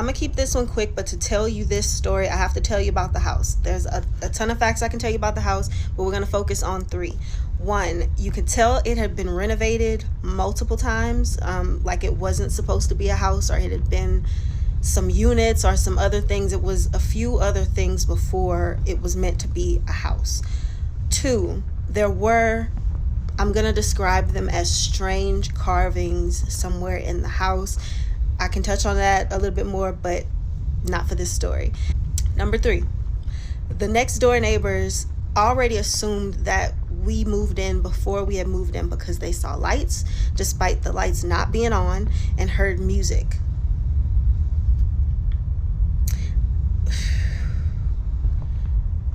I'm gonna keep this one quick, but to tell you this story, I have to tell you about the house. There's a ton of facts I can tell you about the house, but we're gonna focus on three. One, you could tell it had been renovated multiple times, like it wasn't supposed to be a house, or it had been some units or some other things. It was a few other things before it was meant to be a house. Two, there were, I'm gonna describe them as strange carvings somewhere in the house. I can touch on that a little bit more, but not for this story. Number three, the next door neighbors already assumed that we moved in before we had moved in because they saw lights, despite the lights not being on, and heard music.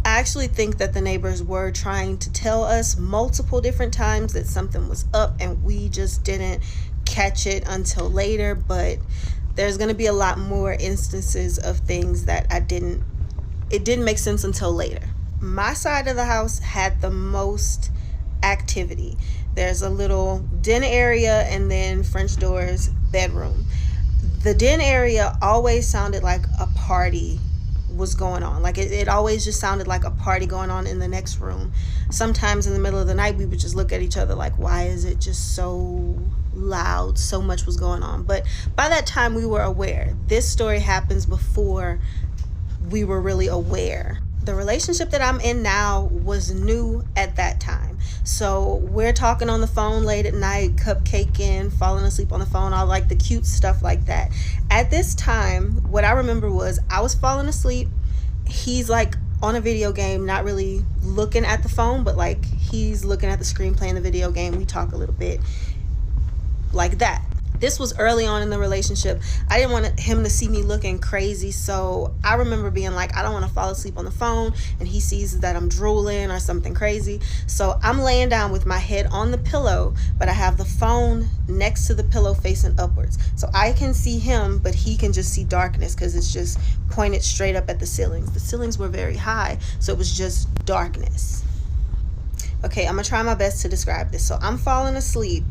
I actually think that the neighbors were trying to tell us multiple different times that something was up, and we just didn't catch it until later. But there's going to be a lot more instances of things that it didn't make sense until later. My side of the house had the most activity. There's a little den area and then French doors, bedroom. The den area always sounded like a party was going on. Like it always just sounded like a party going on in the next room. Sometimes in the middle of the night, we would just look at each other like, why is it just so loud? So much was going on. But by that time, we were aware. This story happens before we were really aware. The relationship that I'm in now was new at that time. So we're talking on the phone late at night, cupcaking, falling asleep on the phone, all like the cute stuff like that. At this time, what I remember was I was falling asleep. He's like on a video game, not really looking at the phone, but like he's looking at the screen playing the video game. We talk a little bit like that. This was early on in the relationship. I didn't want him to see me looking crazy, so I remember being like, I don't want to fall asleep on the phone and he sees that I'm drooling or something crazy. So I'm laying down with my head on the pillow, but I have the phone next to the pillow facing upwards. So I can see him, but he can just see darkness because it's just pointed straight up at the ceilings. The ceilings were very high, so it was just darkness. Okay, I'm gonna try my best to describe this. So I'm falling asleep.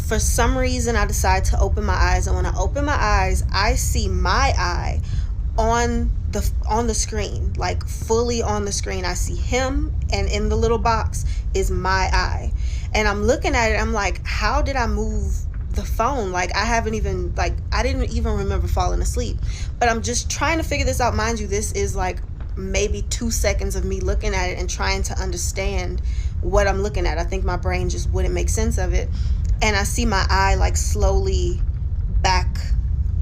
For some reason, I decide to open my eyes, and when I open my eyes, I see my eye on the screen, like fully on the screen. I see him, and in the little box is my eye, and I'm looking at it. I'm like, how did I move the phone? Like I didn't even remember falling asleep, but I'm just trying to figure this out. Mind you, this is like maybe 2 seconds of me looking at it and trying to understand what I'm looking at. I think my brain just wouldn't make sense of it. And I see my eye like slowly back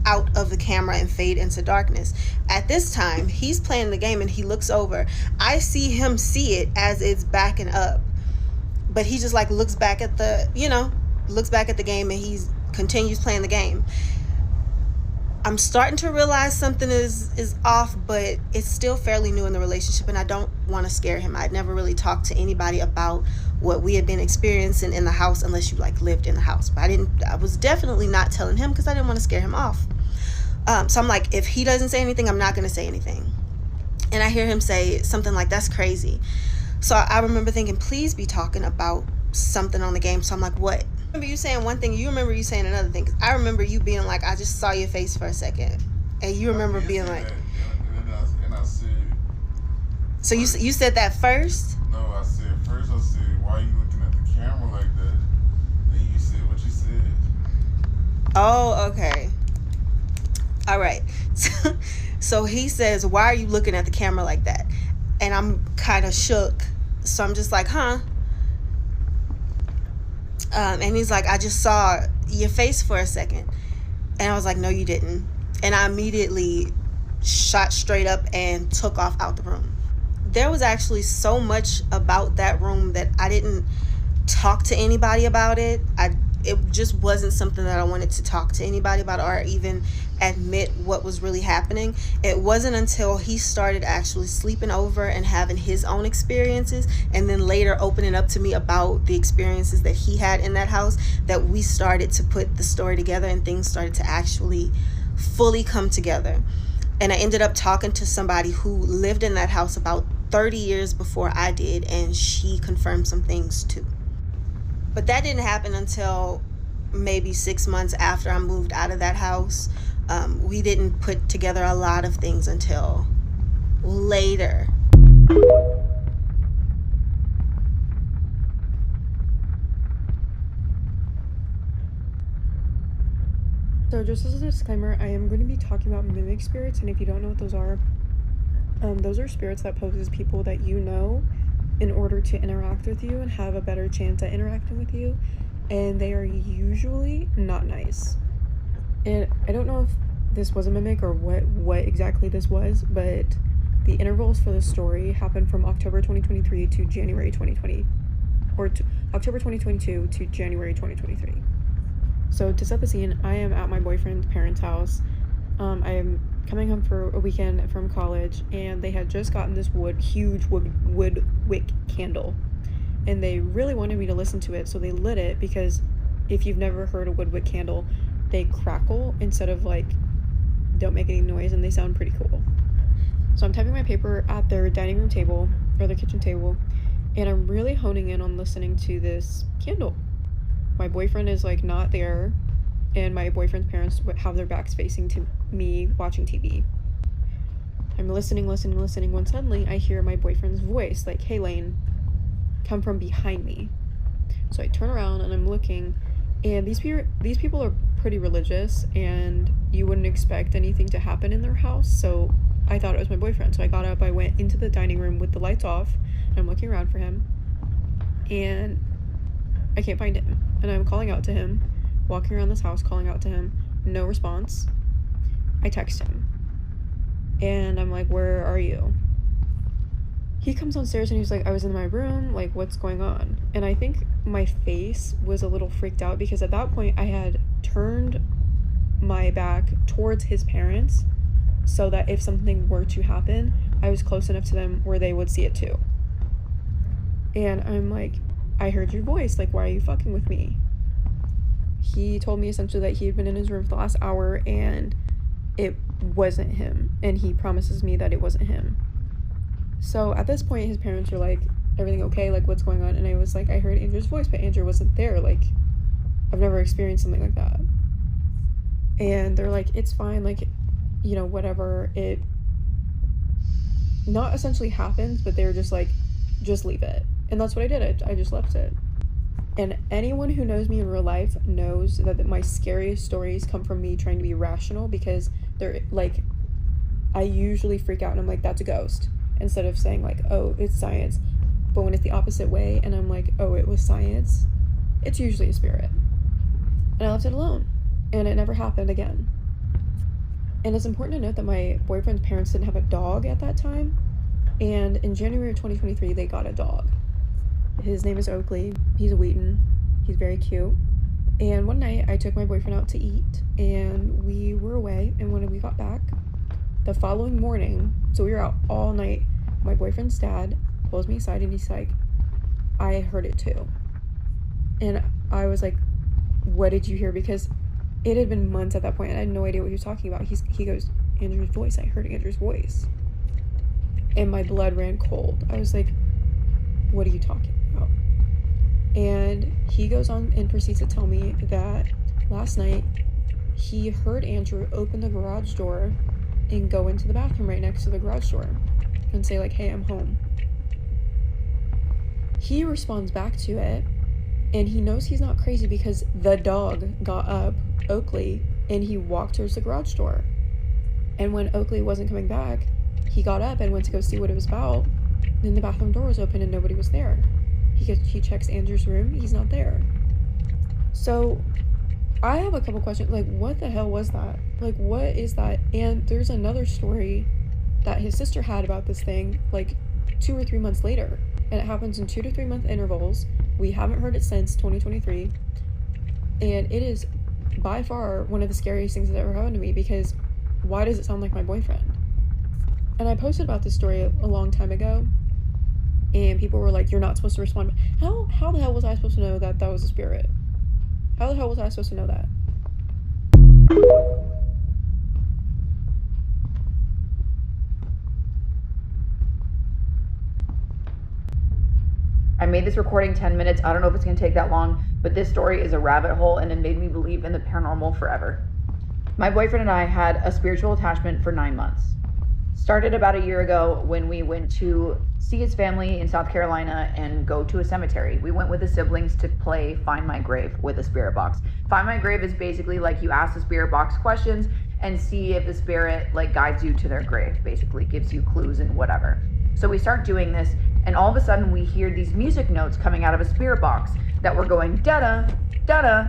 out of the camera and fade into darkness. At this time, he's playing the game and he looks over. I see him see it as it's backing up, but he just like looks back at the game, and he continues playing the game. I'm starting to realize something is off, but it's still fairly new in the relationship, and I don't want to scare him. I'd never really talked to anybody about what we had been experiencing in the house unless you like lived in the house. But I was definitely not telling him because I didn't want to scare him off. So I'm like, if he doesn't say anything, I'm not going to say anything. And I hear him say something like, that's crazy. So I remember thinking, please be talking about something on the game. So I'm like, what? I remember you saying one thing, you remember you saying another thing. I remember you being like, I just saw your face for a second. And you remember being like... And I said... So you said that first? No, I said, why are you looking at the camera like that? Then you said what you said. Oh, okay. All right. So he says, why are you looking at the camera like that? And I'm kind of shook. So I'm just like, huh? And he's like, I just saw your face for a second. And I was like, no, you didn't. And I immediately shot straight up and took off out the room. There was actually so much about that room that I didn't talk to anybody about it. It just wasn't something that I wanted to talk to anybody about or even admit what was really happening. It wasn't until he started actually sleeping over and having his own experiences, and then later opening up to me about the experiences that he had in that house, that we started to put the story together and things started to actually fully come together. And I ended up talking to somebody who lived in that house about 30 years before I did, and she confirmed some things too. But that didn't happen until maybe 6 months after I moved out of that house. We didn't put together a lot of things until later. So just as a disclaimer, I am going to be talking about mimic spirits, and if you don't know what those are spirits that poses people that you know in order to interact with you and have a better chance at interacting with you, and they are usually not nice. And I don't know if this was a mimic or what exactly this was, but the intervals for the story happened from October 2023 to January 2020, or October 2022 to January 2023. So to set the scene, I am at my boyfriend's parents' house. I am coming home for a weekend from college, and they had just gotten this huge wood wick candle, and they really wanted me to listen to it, so they lit it because if you've never heard a wood wick candle, they crackle instead of like don't make any noise, and they sound pretty cool. So I'm typing my paper at their dining room table or their kitchen table, and I'm really honing in on listening to this candle. My boyfriend is like not there, and my boyfriend's parents have their backs facing to me watching TV. I'm listening, when suddenly I hear my boyfriend's voice, like, "Hey, Lane," come from behind me. So I turn around and I'm looking, and these people are pretty religious, and you wouldn't expect anything to happen in their house. So I thought it was my boyfriend. So I got up, I went into the dining room with the lights off, and I'm looking around for him, and I can't find him. And I'm calling out to him, walking around this house, calling out to him. No response. I text him. And I'm like, "Where are you?" He comes downstairs and he's like, "I was in my room. Like, what's going on?" And I think my face was a little freaked out because at that point I had turned my back towards his parents so that if something were to happen, I was close enough to them where they would see it too. And I'm like, "I heard your voice. Like, why are you fucking with me?" He told me essentially that he had been in his room for the last hour and it wasn't him. And he promises me that it wasn't him. So at this point, his parents were like, "Everything okay? Like, what's going on?" And I was like, "I heard Andrew's voice, but Andrew wasn't there. Like, I've never experienced something like that." And they're like, "It's fine. Like, whatever. It not essentially happens, but they were just like, just leave it." And that's what I did. I just left it. And anyone who knows me in real life knows that my scariest stories come from me trying to be rational because they're like, I usually freak out and I'm like, "That's a ghost," instead of saying like, "Oh, it's science." But when it's the opposite way and I'm like, "Oh, it was science," it's usually a spirit. And I left it alone. And it never happened again. And it's important to note that my boyfriend's parents didn't have a dog at that time. And in January of 2023, they got a dog. His name is Oakley. He's a Wheaton. He's very cute. And one night I took my boyfriend out to eat and we were away. And when we got back the following morning, so we were out all night, my boyfriend's dad pulls me aside and he's like, "I heard it too." And I was like, "What did you hear?" Because it had been months at that point and I had no idea what he was talking about. He goes, "Andrew's voice. I heard Andrew's voice." And my blood ran cold. I was like, "What are you talking about?" And he goes on and proceeds to tell me that last night he heard Andrew open the garage door and go into the bathroom right next to the garage door and say like, "Hey, I'm home." He responds back to it, and he knows he's not crazy because the dog got up, Oakley, and he walked towards the garage door. And when Oakley wasn't coming back, he got up and went to go see what it was about. Then the bathroom door was open and nobody was there. He checks Andrew's room, he's not there. So I have a couple questions, like, what the hell was that? Like, what is that? And there's another story that his sister had about this thing, like 2 or 3 months later. And it happens in 2 to 3 month intervals. We haven't heard it since 2023. And it is by far one of the scariest things that ever happened to me because why does it sound like my boyfriend? And I posted about this story a long time ago. And people were like, "You're not supposed to respond." How the hell was I supposed to know that that was a spirit? How the hell was I supposed to know that? I made this recording 10 minutes. I don't know if it's going to take that long, but this story is a rabbit hole and it made me believe in the paranormal forever. My boyfriend and I had a spiritual attachment for 9 months. Started about a year ago when we went to see his family in South Carolina and go to a cemetery. We went with the siblings to play Find My Grave with a spirit box. Find My Grave is basically like you ask the spirit box questions and see if the spirit like guides you to their grave, basically gives you clues and whatever. So we start doing this, and all of a sudden we hear these music notes coming out of a spirit box that were going da-da, da-da,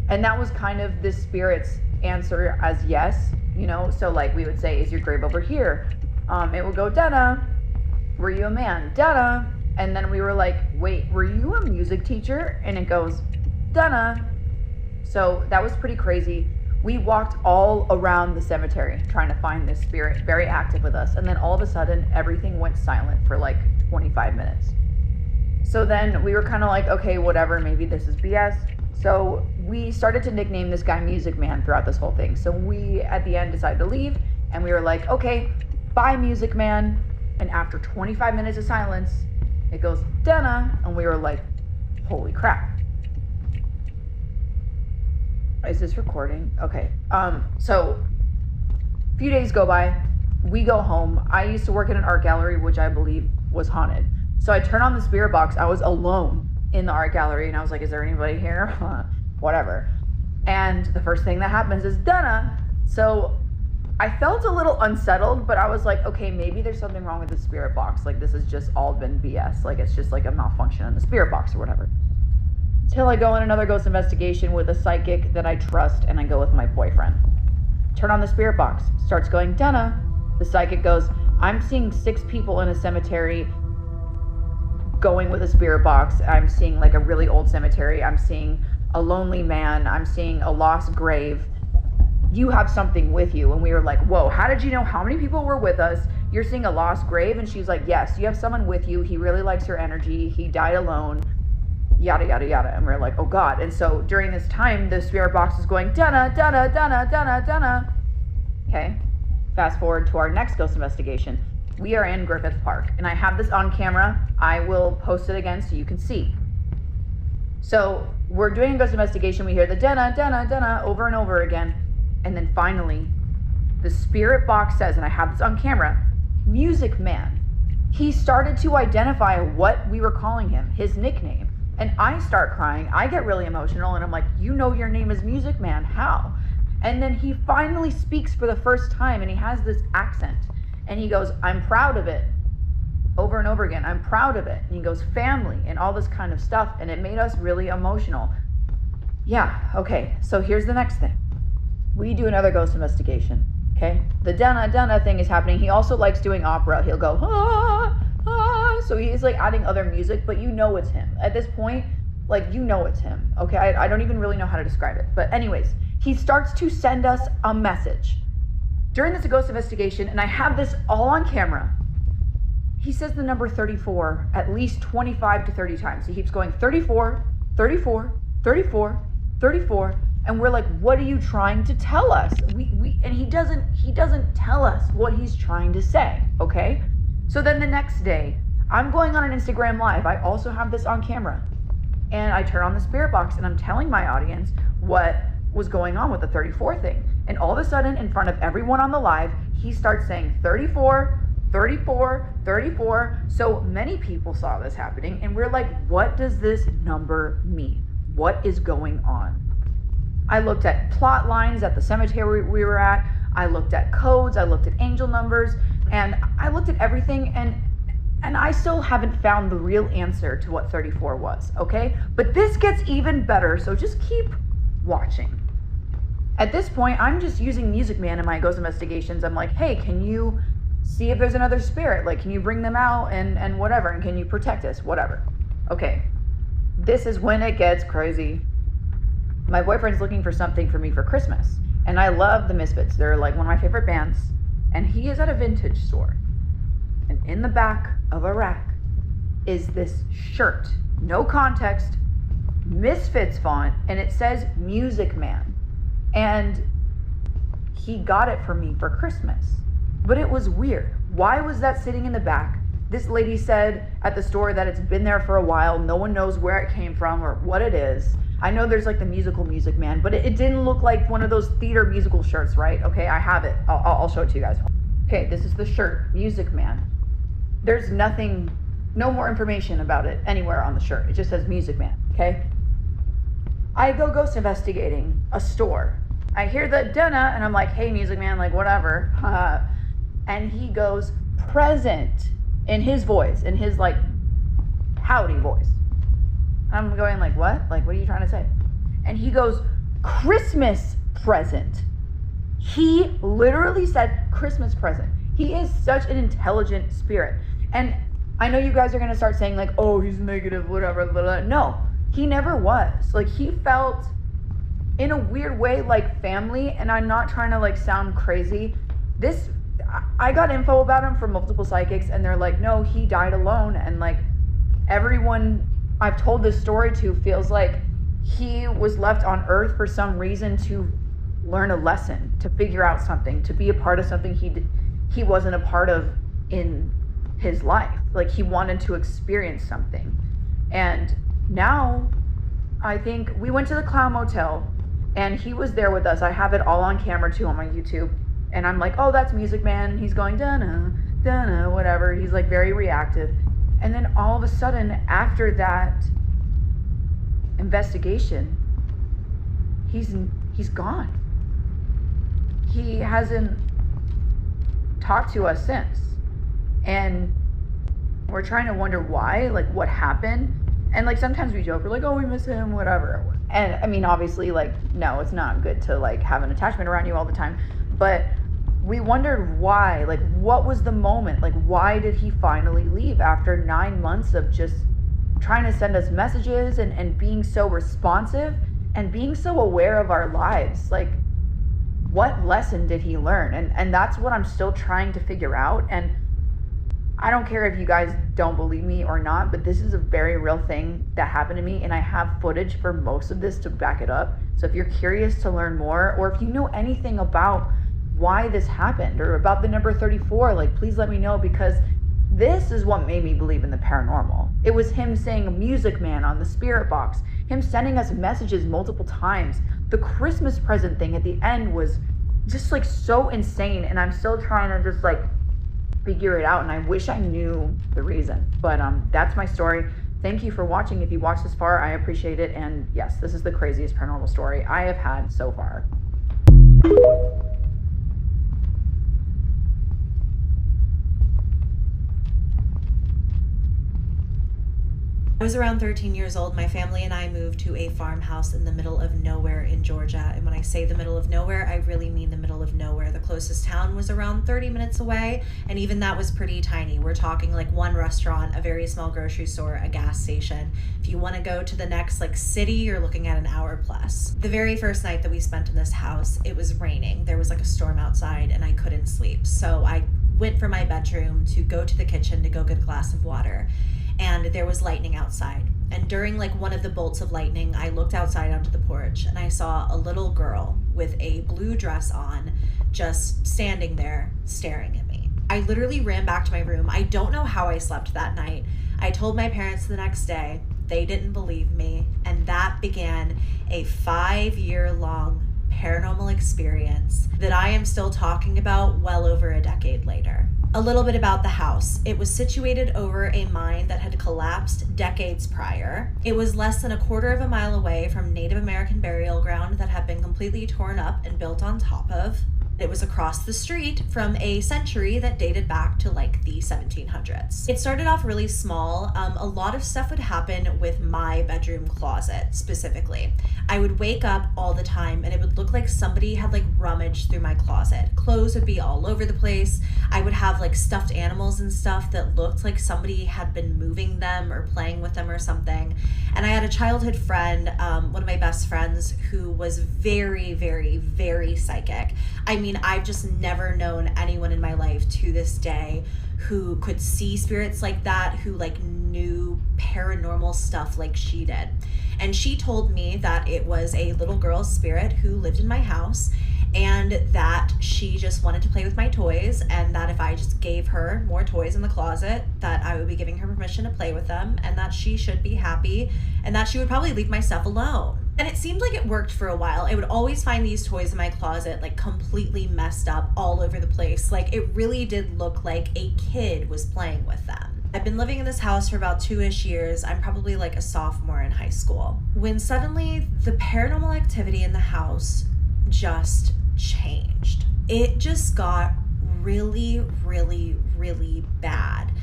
and that was kind of the spirit's answer as yes, you know. So like we would say, is your grave over here? It would go da-da. Were you a man? Da-da. And then we were like, wait, were you a music teacher? And it goes da-da. So that was pretty crazy. We walked all around the cemetery trying to find this spirit, very active with us. And then all of a sudden, everything went silent for like 25 minutes. So then we were kind of like, okay, whatever, maybe this is BS. So we started to nickname this guy Music Man throughout this whole thing. So we, at the end, decided to leave. And we were like, okay, bye, Music Man. And after 25 minutes of silence, it goes, da-na. And we were like, holy crap. Is this recording? Okay. So a few days go by. We go home. I used to work in an art gallery, which I believe was haunted. So I turn on the spirit box. I was alone in the art gallery, and I was like, is there anybody here? Whatever. And the first thing that happens is Dana. So I felt a little unsettled, but I was like, okay, maybe there's something wrong with the spirit box. Like, this has just all been BS. Like, it's just like a malfunction in the spirit box or whatever. Till I go on another ghost investigation with a psychic that I trust, and I go with my boyfriend. Turn on the spirit box. Starts going, Dana. The psychic goes, I'm seeing 6 people in a cemetery going with a spirit box. I'm seeing like a really old cemetery. I'm seeing a lonely man. I'm seeing a lost grave. You have something with you. And we were like, whoa, how did you know how many people were with us? You're seeing a lost grave? And she's like, yes, you have someone with you. He really likes your energy. He died alone. Yada, yada, yada. And we're like, oh God. And so during this time, the spirit box is going, Dana, Dana, Dana, Dana, Dana. Okay. Fast forward to our next ghost investigation. We are in Griffith Park, and I have this on camera. I will post it again so you can see. So we're doing a ghost investigation. We hear the Dana, Dana, Dana over and over again. And then finally, the spirit box says, and I have this on camera, Music Man. He started to identify what we were calling him, his nickname. And I start crying. I get really emotional, and I'm like, you know your name is Music Man. How? And then he finally speaks for the first time, and he has this accent. And he goes, I'm proud of it. Over and over again, I'm proud of it. And he goes, family, and all this kind of stuff. And it made us really emotional. Yeah, okay. So here's the next thing. We do another ghost investigation, okay? The Dana, Dana thing is happening. He also likes doing opera. He'll go, ah, ah. So he's like adding other music, but you know it's him. At this point, like, you know it's him, okay? I don't even really know how to describe it. But anyways, he starts to send us a message. During this ghost investigation, and I have this all on camera, he says the number 34 at least 25 to 30 times. He keeps going 34, 34, 34, 34, and we're like, what are you trying to tell us? And he doesn't tell us what he's trying to say, okay? So then the next day, I'm going on an Instagram live. I also have this on camera. And I turn on the spirit box, and I'm telling my audience what was going on with the 34 thing. And all of a sudden, in front of everyone on the live, he starts saying 34, 34, 34. So many people saw this happening, and we're like, what does this number mean? What is going on? I looked at plot lines at the cemetery we were at. I looked at codes. I looked at angel numbers, and I looked at everything, and I still haven't found the real answer to what 34 was, okay? But this gets even better, so just keep watching. At this point, I'm just using Music Man in my ghost investigations. I'm like, hey, can you see if there's another spirit? Like, can you bring them out and whatever? And can you protect us? Whatever. Okay. This is when it gets crazy. My boyfriend's looking for something for me for Christmas. And I love the Misfits. They're like one of my favorite bands. And he is at a vintage store. And in the back of a rack is this shirt. No context. Misfits font. And it says Music Man. And he got it for me for Christmas. But it was weird. Why was that sitting in the back? This lady said at the store that it's been there for a while. No one knows where it came from or what it is. I know there's like the musical Music Man, but it didn't look like one of those theater musical shirts, right? Okay, I have it. I'll show it to you guys. Okay, this is the shirt, Music Man. There's nothing, no more information about it anywhere on the shirt. It just says Music Man, okay? I go ghost investigating a store. I hear the dunna, and I'm like, hey, Music Man, like, whatever. And he goes, present, in his voice, in his, like, howdy voice. I'm going like, what? Like, what are you trying to say? And he goes, Christmas present. He literally said Christmas present. He is such an intelligent spirit. And I know you guys are going to start saying like, oh, he's negative, whatever, blah, blah. No, he never was. Like, he felt in a weird way like family. And I'm not trying to like sound crazy. I got info about him from multiple psychics, and they're like, no, he died alone. And like everyone I've told this story to feels like he was left on earth for some reason to learn a lesson, to figure out something, to be a part of something he wasn't a part of in his life. Like, he wanted to experience something. And now I think we went to the Clown Motel and he was there with us. I have it all on camera too on my YouTube. And I'm like, oh, that's Music Man. He's going, dunna, dunna, whatever. He's like very reactive. And then all of a sudden, after that investigation, he's gone. He hasn't talked to us since. And we're trying to wonder why, like what happened. And like sometimes we joke, we're like, oh, we miss him, whatever. And I mean, obviously, like, no, it's not good to like have an attachment around you all the time. But we wondered why, like, what was the moment? Like, why did he finally leave after 9 months of just trying to send us messages and being so responsive and being so aware of our lives? Like, what lesson did he learn? And that's what I'm still trying to figure out. And I don't care if you guys don't believe me or not, but this is a very real thing that happened to me, and I have footage for most of this to back it up. So if you're curious to learn more, or if you know anything about why this happened or about the number 34, like, please let me know, because this is what made me believe in the paranormal. It was him saying Music Man on the spirit box, him sending us messages multiple times. The Christmas present thing at the end was just like so insane, and I'm still trying to just like figure it out, and I wish I knew the reason. But that's my story. Thank you for watching. If you watched this far, I appreciate it. And yes, this is the craziest paranormal story I have had so far. I was around 13 years old. My family and I moved to a farmhouse in the middle of nowhere in Georgia. And when I say the middle of nowhere, I really mean the middle of nowhere. The closest town was around 30 minutes away, and even that was pretty tiny. We're talking like one restaurant, a very small grocery store, a gas station. If you want to go to the next like city, you're looking at an hour plus. The very first night that we spent in this house, it was raining. There was like a storm outside and I couldn't sleep. So I went from my bedroom to go to the kitchen to go get a glass of water. And there was lightning outside. And during like one of the bolts of lightning, I looked outside onto the porch and I saw a little girl with a blue dress on, just standing there staring at me. I literally ran back to my room. I don't know how I slept that night. I told my parents the next day. They didn't believe me. And that began a 5-year-long paranormal experience that I am still talking about well over a decade later. A little bit about the house. It was situated over a mine that had collapsed decades prior. It was less than a quarter of a mile away from Native American burial ground that had been completely torn up and built on top of. It was across the street from a century that dated back to like the 1700s. It started off really small. A lot of stuff would happen with my bedroom closet specifically. I would wake up all the time and it would look like somebody had like rummaged through my closet. Clothes would be all over the place. I would have like stuffed animals and stuff that looked like somebody had been moving them or playing with them or something. And I had a childhood friend, one of my best friends, who was very, very, very psychic. I mean, I've just never known anyone in my life to this day who could see spirits like that, who like knew paranormal stuff like she did. And she told me that it was a little girl's spirit who lived in my house, and that she just wanted to play with my toys, and that if I just gave her more toys in the closet, that I would be giving her permission to play with them, and that she should be happy, and that she would probably leave my stuff alone. And it seemed like it worked for a while. I would always find these toys in my closet, like completely messed up all over the place. Like it really did look like a kid was playing with them. I've been living in this house for about 2-ish years. I'm probably like a sophomore in high school, when suddenly the paranormal activity in the house just changed. It just got really, really, really bad.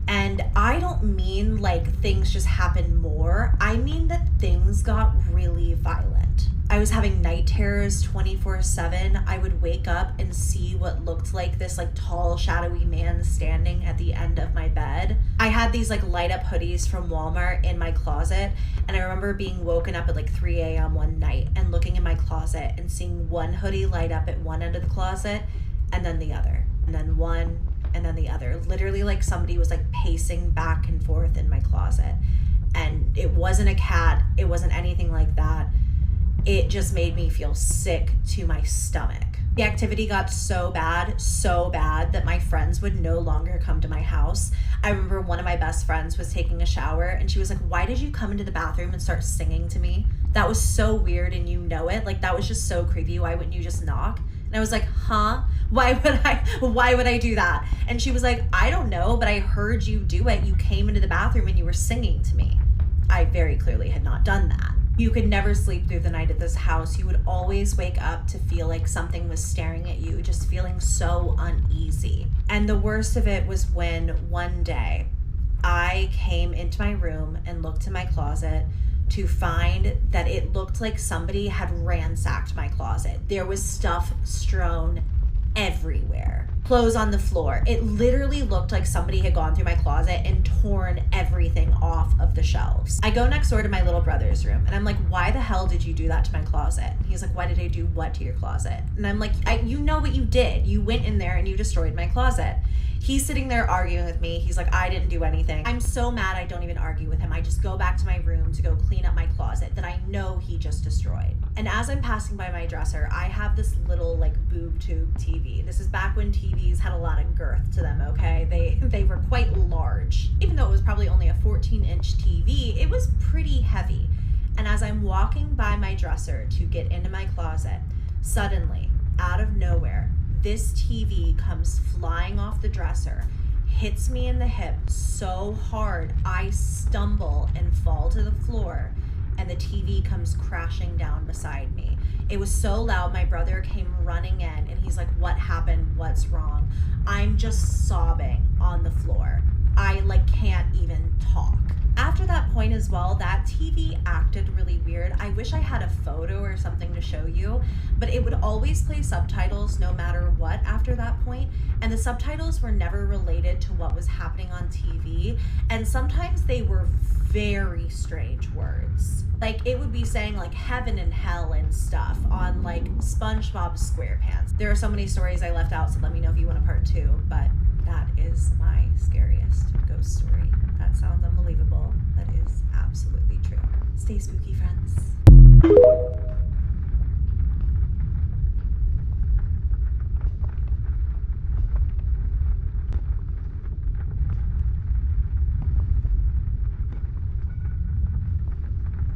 And I don't mean like things just happened more. I mean that things got really violent. I was having night terrors 24/7. I would wake up and see what looked like this like tall, shadowy man standing at the end of my bed. I had these like light up hoodies from Walmart in my closet. And I remember being woken up at like 3 a.m. one night and looking in my closet and seeing one hoodie light up at one end of the closet and then the other. And then one and then the other. Literally like somebody was like pacing back and forth in my closet. And it wasn't a cat. It wasn't anything like that. It just made me feel sick to my stomach. The activity got so bad that my friends would no longer come to my house. I remember one of my best friends was taking a shower and she was like, "Why did you come into the bathroom and start singing to me? That was so weird and you know it. Like that was just so creepy. Why wouldn't you just knock?" And I was like, "Huh? Why would I do that?" And she was like, "I don't know, but I heard you do it. You came into the bathroom and you were singing to me." I very clearly had not done that. You could never sleep through the night at this house. You would always wake up to feel like something was staring at you, just feeling so uneasy. And the worst of it was when one day I came into my room and looked in my closet to find that it looked like somebody had ransacked my closet. There was stuff strewn everywhere. Clothes on the floor. It literally looked like somebody had gone through my closet and torn everything off of the shelves. I go next door to my little brother's room and I'm like, "Why the hell did you do that to my closet?" And he's like, "Why did I do what to your closet?" And I'm like, you know what you did. You went in there and you destroyed my closet. He's sitting there arguing with me. He's like, "I didn't do anything." I'm so mad I don't even argue with him. I just go back to my room to go clean up my closet that I know he just destroyed. And as I'm passing by my dresser, I have this little like boob tube TV. This is back when TVs had a lot of girth to them, okay? They were quite large. Even though it was probably only a 14-inch TV, it was pretty heavy. And as I'm walking by my dresser to get into my closet, suddenly, out of nowhere, this TV comes flying off the dresser, hits me in the hip so hard, I stumble and fall to the floor, and the TV comes crashing down beside me. It was so loud, my brother came running in, and he's like, "What happened? What's wrong?" I'm just sobbing on the floor. I like can't even talk. After that point as well, that TV acted really weird. I wish I had a photo or something to show you, but it would always play subtitles no matter what after that point, and the subtitles were never related to what was happening on TV, and sometimes they were very strange words. Like it would be saying like heaven and hell and stuff on like SpongeBob SquarePants. There are so many stories I left out, so let me know if you want a part 2, but that is my scariest ghost story. That sounds unbelievable. That is absolutely true. Stay spooky, friends.